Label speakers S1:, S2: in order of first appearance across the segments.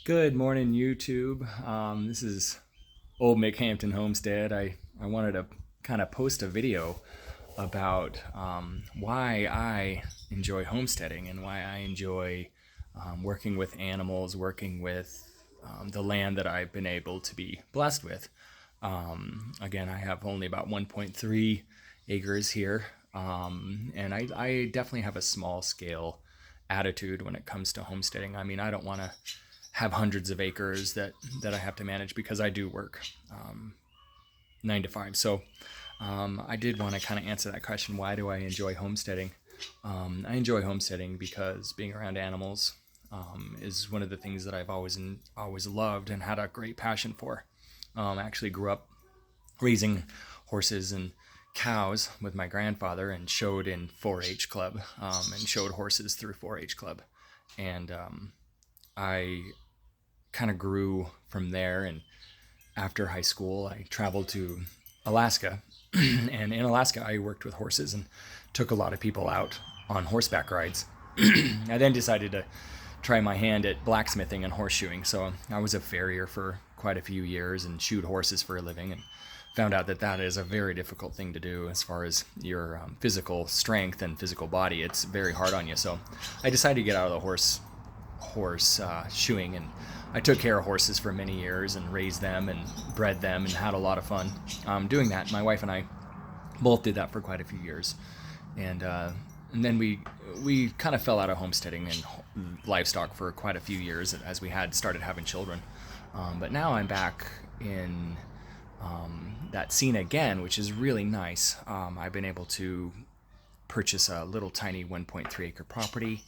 S1: Good morning, YouTube. This is old Mc.Hampton Homestead. I wanted to kind of post a video about why I enjoy homesteading and why I enjoy working with animals, working with the land that I've been able to be blessed with. Again, I have only about 1.3 acres here, and I definitely have a small scale attitude when it comes to homesteading. I mean, I don't want to have hundreds of acres that I have to manage because I do work 9 to 5. So I did want to kind of answer that question. Why do I enjoy homesteading? I enjoy homesteading because being around animals is one of the things that I've always loved and had a great passion for. I actually grew up raising horses and cows with my grandfather and showed in 4-H club and showed horses through 4-H club. And I kind of grew from there, and after high school I traveled to Alaska and in Alaska I worked with horses and took a lot of people out on horseback rides. I then decided to try my hand at blacksmithing and horseshoeing, so I was a farrier for quite a few years and shoed horses for a living, and found out that is a very difficult thing to do as far as your physical strength and physical body. It's very hard on you, so I decided to get out of the horse shoeing, and I took care of horses for many years and raised them and bred them and had a lot of fun doing that. My wife and I both did that for quite a few years, and then we kind of fell out of homesteading and livestock for quite a few years as we had started having children. But now I'm back in that scene again, which is really nice. I've been able to purchase a little tiny 1.3 acre property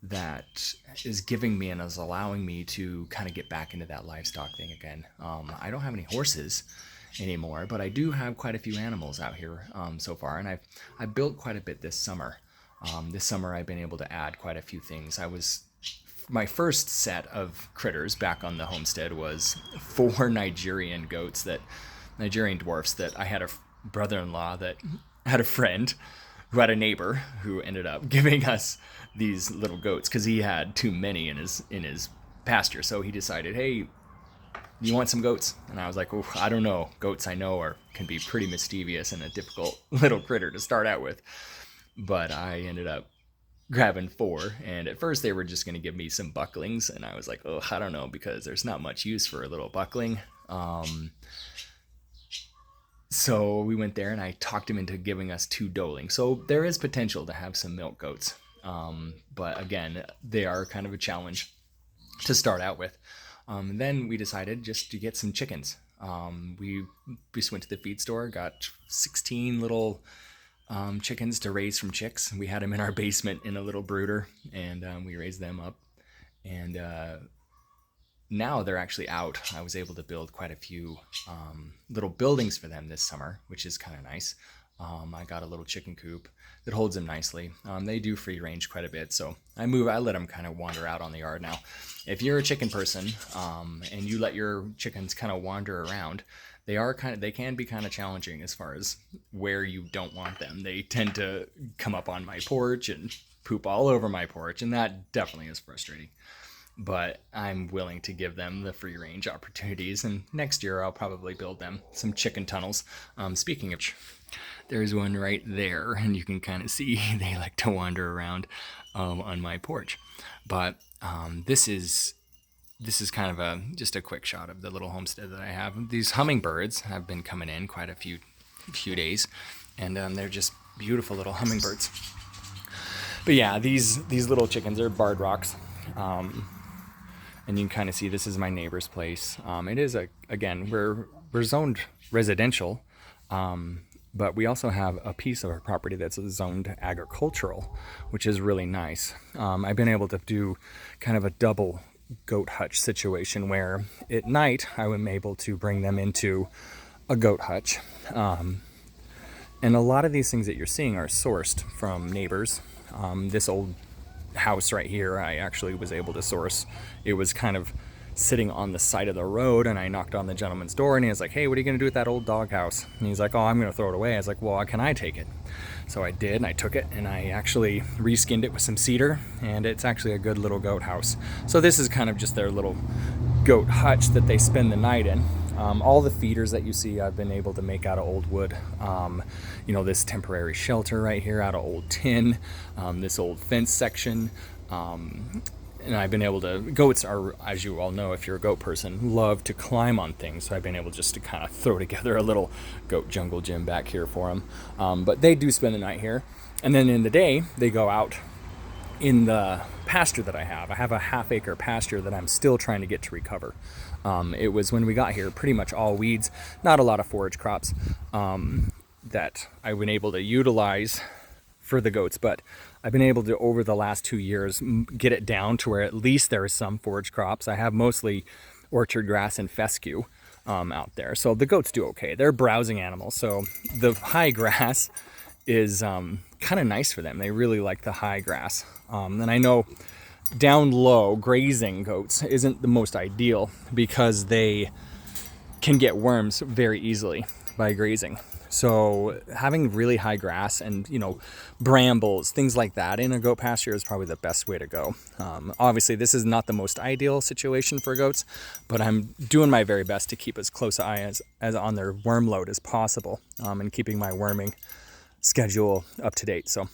S1: that is giving me and is allowing me to kind of get back into that livestock thing again. I don't have any horses anymore, but I do have quite a few animals out here so far, and I've built quite a bit this summer. This summer I've been able to add quite a few things. My first set of critters back on the homestead was 4 Nigerian dwarfs that I had a brother-in-law that had a friend who had a neighbor who ended up giving us these little goats because he had too many in his pasture. So he decided, hey, you want some goats? And I was like, oh, I don't know. Goats I know can be pretty mischievous and a difficult little critter to start out with. But I ended up grabbing 4, and at first they were just going to give me some bucklings, and I was like, oh, I don't know, because there's not much use for a little buckling. So we went there and I talked him into giving us 2 doelings. So there is potential to have some milk goats. But again, they are kind of a challenge to start out with. Then we decided just to get some chickens. We just went to the feed store, got 16 little chickens to raise from chicks. We had them in our basement in a little brooder, and we raised them up. And now they're actually out. I was able to build quite a few little buildings for them this summer, which is kind of nice. I got a little chicken coop that holds them nicely. They do free range quite a bit, so I let them kind of wander out on the yard. Now, if you're a chicken person and you let your chickens kind of wander around, they can be kind of challenging as far as where you don't want them. They tend to come up on my porch and poop all over my porch, and that definitely is frustrating. But I'm willing to give them the free range opportunities, and next year I'll probably build them some chicken tunnels. Speaking of, there's one right there, and you can kind of see they like to wander around on my porch. But this is kind of just a quick shot of the little homestead that I have. These hummingbirds have been coming in quite a few days, and they're just beautiful little hummingbirds. But yeah, these little chickens are barred rocks. And you can kind of see this is my neighbor's place. It is again, we're zoned residential, but we also have a piece of our property that's zoned agricultural, which is really nice. I've been able to do kind of a double goat hutch situation where at night I am able to bring them into a goat hutch. And a lot of these things that you're seeing are sourced from neighbors. This old house right here I actually was able to source. It was kind of sitting on the side of the road, and I knocked on the gentleman's door, and he was like, "Hey, what are you gonna do with that old doghouse?" And he's like, "Oh, I'm gonna throw it away." I was like, "Well, can I take it?" So I did, and I took it, and I actually reskinned it with some cedar, and it's actually a good little goat house. So this is kind of just their little goat hutch that they spend the night in. All the feeders that you see I've been able to make out of old wood. You know, this temporary shelter right here out of old tin, this old fence section. And I've been able to, goats are, as you all know, if you're a goat person, love to climb on things. So I've been able just to kind of throw together a little goat jungle gym back here for them. But they do spend the night here. And then in the day, they go out in the pasture that I have. I have a half-acre pasture that I'm still trying to get to recover. It was, when we got here, pretty much all weeds, not a lot of forage crops that I've been able to utilize for the goats, but I've been able to, over the last 2 years, get it down to where at least there is some forage crops. I have mostly orchard grass and fescue out there, so the goats do okay. They're browsing animals, so the high grass is kind of nice for them. They really like the high grass. And I know down low, grazing goats isn't the most ideal because they can get worms very easily by grazing. So having really high grass and, you know, brambles, things like that in a goat pasture is probably the best way to go. Obviously, this is not the most ideal situation for goats, but I'm doing my very best to keep as close an eye as on their worm load as possible, and keeping my worming schedule up to date. So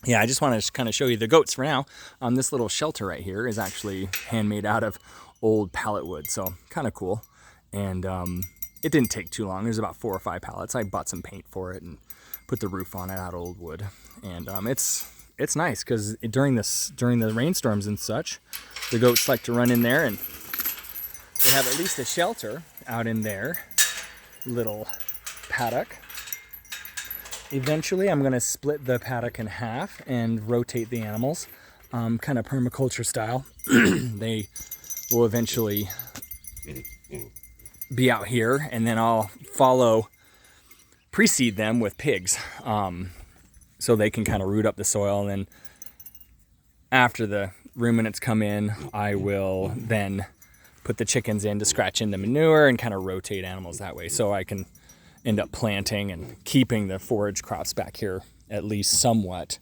S1: yeah, I just want to kind of show you the goats for now. This little shelter right here is actually handmade out of old pallet wood, so kind of cool. And it didn't take too long. There's about 4 or 5 pallets. I bought some paint for it and put the roof on it out of old wood. And it's nice because during the rainstorms and such, the goats like to run in there, and they have at least a shelter out in their little paddock. Eventually, I'm going to split the paddock in half and rotate the animals, kind of permaculture style. They will eventually be out here, and then I'll precede them with pigs, so they can kind of root up the soil. And then after the ruminants come in, I will then put the chickens in to scratch in the manure and kind of rotate animals that way, so I can end up planting and keeping the forage crops back here at least somewhat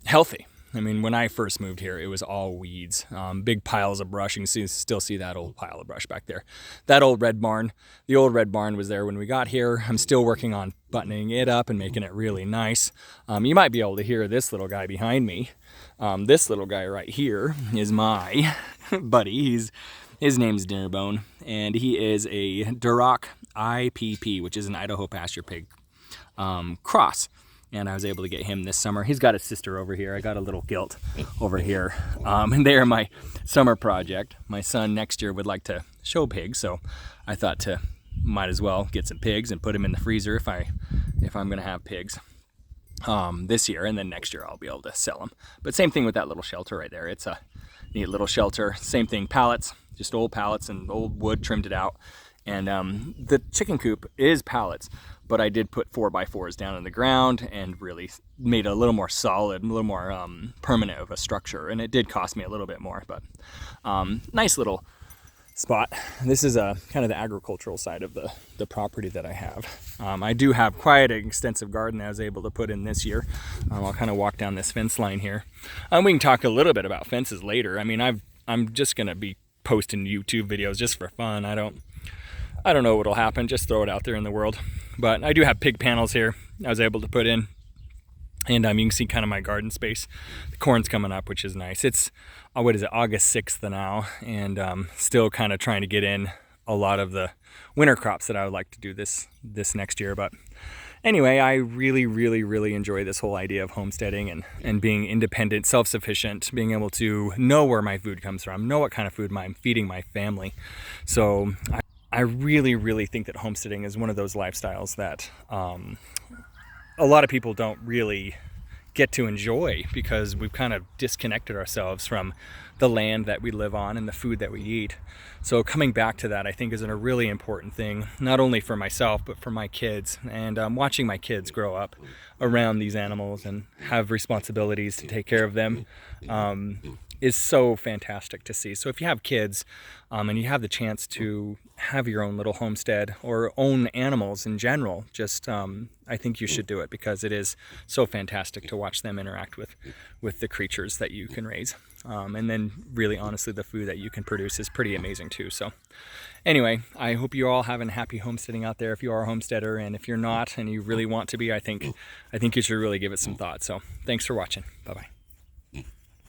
S1: healthy. I mean, when I first moved here, it was all weeds, big piles of brush. You can still see that old pile of brush back there. That old red barn, the old red barn was there when we got here. I'm still working on buttoning it up and making it really nice. You might be able to hear this little guy behind me. This little guy right here is my buddy. His name's Dinnerbone, and he is a Duroc IPP, which is an Idaho pasture pig cross. And I was able to get him this summer. He's got a sister over here. I got a little gilt over here. And they are my summer project. My son next year would like to show pigs, so I thought might as well get some pigs and put them in the freezer if I'm gonna have pigs this year, and then next year I'll be able to sell them. But same thing with that little shelter right there. It's a neat little shelter. Same thing, pallets, just old pallets and old wood, trimmed it out. And the chicken coop is pallets, but I did put 4x4s down in the ground and really made it a little more solid, a little more permanent of a structure. And it did cost me a little bit more, but nice little spot. This is kind of the agricultural side of the property that I have. I do have quite an extensive garden that I was able to put in this year. I'll kind of walk down this fence line here. We can talk a little bit about fences later. I mean, I'm just going to be posting YouTube videos just for fun. I don't know what'll happen, just throw it out there in the world. But I do have pig panels here I was able to put in. And you can see kind of my garden space. The corn's coming up, which is nice. It's, August 6th now, and still kind of trying to get in a lot of the winter crops that I would like to do this next year. But anyway, I really, really, really enjoy this whole idea of homesteading and being independent, self-sufficient, being able to know where my food comes from, know what kind of food I'm feeding my family. So I really, really think that homesteading is one of those lifestyles that a lot of people don't really get to enjoy because we've kind of disconnected ourselves from the land that we live on and the food that we eat. So coming back to that, I think, is a really important thing, not only for myself, but for my kids. And watching my kids grow up around these animals and have responsibilities to take care of them is so fantastic to see. So if you have kids and you have the chance to have your own little homestead or own animals in general, just I think you should do it, because it is so fantastic to watch them interact with the creatures that you can raise. And then really honestly, the food that you can produce is pretty amazing too. So anyway, I hope you're all having happy homesteading out there if you are a homesteader, and if you're not and you really want to be, I think you should really give it some thought. So thanks for watching. Bye-bye.